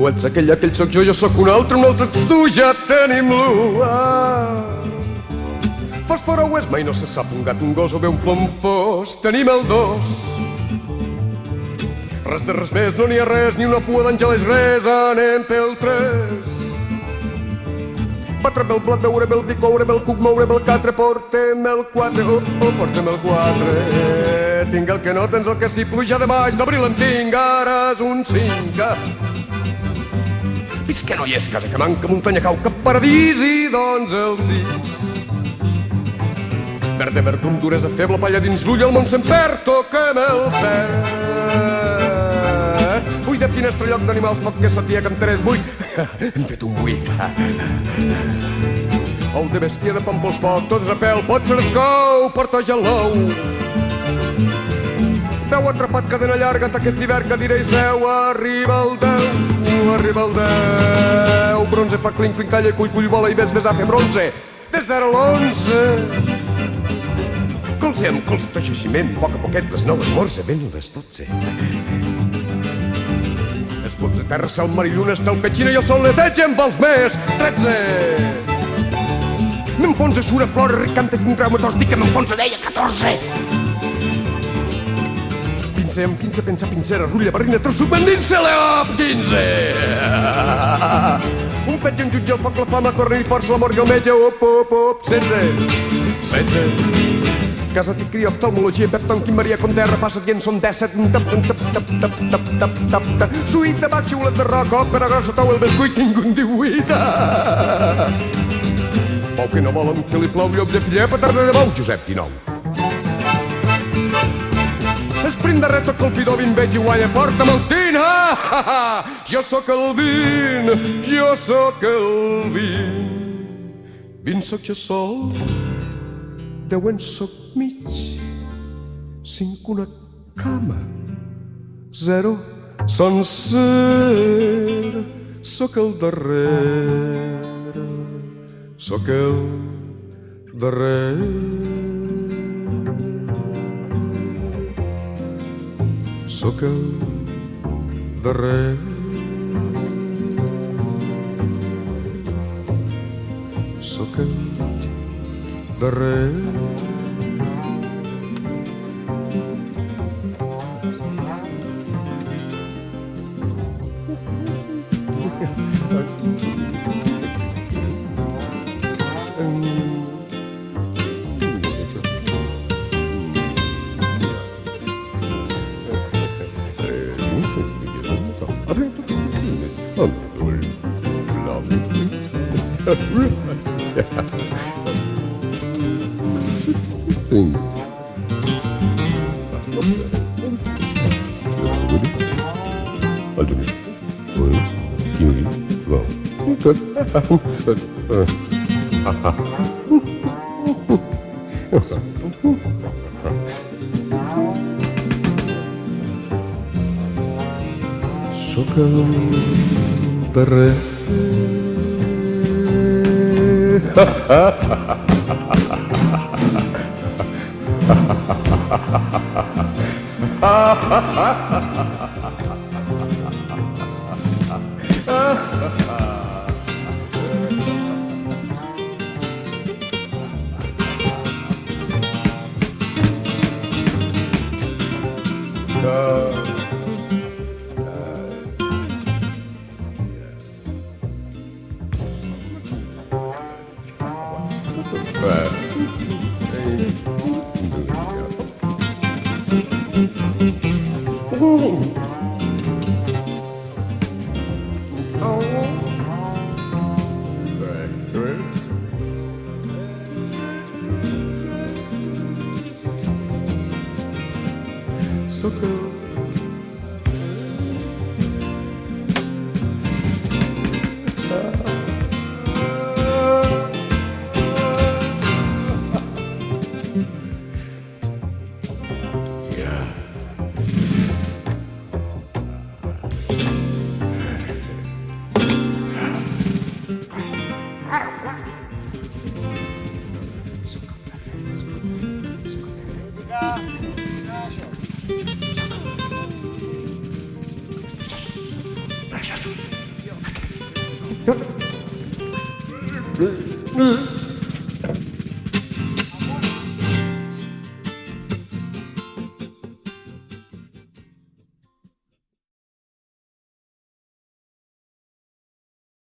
Tu ets aquell sóc jo sóc un altre ets tu, ja tenim-lo. Fòsfora o és mai no se sap, un gat, un gos o bé un plom fos, tenim el dos. Res de res més, no n'hi ha res, ni una pua d'àngel és res, anem pel tres. Batre el blat, veurem el vi, courem el cuc, mourem el catre, portem el quatre, portem el quatre. Tinc el que no tens el que sí, pluja de maig, d'abril en tinc, ara és un cinc. Vist que no hi és casa que manca, muntanya cau, cap paradís, i doncs el sis. Verd de verd, duresa feble, palla dins l'ull, el món se'n perd, toquem el set. Ull de finestra, lloc d'animal, foc que s'atia, cantaret, vuit. Hem fet un 8. Ou de bèstia, de pam pels poc, tots a pèl, pot ser cou, porta gelou. Veu atrapat, cadena llarga, aquest hivern que diré i seu, arriba el 10, arriba el 10. Bronze fa clinc, calla i cull, vola i ves a fer bronze. Des d'ara l'11. Colze amb colze, tot xeiximent, poc a poquet, les 9, esmorze, ben les 12. Es pots de terra, cel, mar i lluna, estel, petxina i el sol netegen pels més, 13. M'enfonsa, sura, plora, recanta, tinc un grau, metos, dic que m'enfonsa, deia, 14. Pincer amb pinça, pensa, pincera, rutlla, barrina, trosso, pendint-se-la, 15. Un fetge, un jutge, el foc, la fama, corrent i força, la mort i el metge, 16. 16. Casa t'hi cria, oftalmologia, Pep Tonquín, Maria Conterra, passa dient, són 17, tap, suït de baix, xiulet de roc, òpera grossa, tau, el bescuit, tinc un 18. Bou que no volen que li plou, llop de pilla, petarda de bou, Josep 19. Esprint de reto, colpidor, vin, veig i guanya, porta'm el tint, jo sóc el vin, jo sóc el vin. Vin sóc jo sol, 10 en sóc mig, 5 una cama, 0 sencer, sóc el darrere, sóc el darrere, sóc el darrere, sóc el darrere. Sóc el darrer. Mm.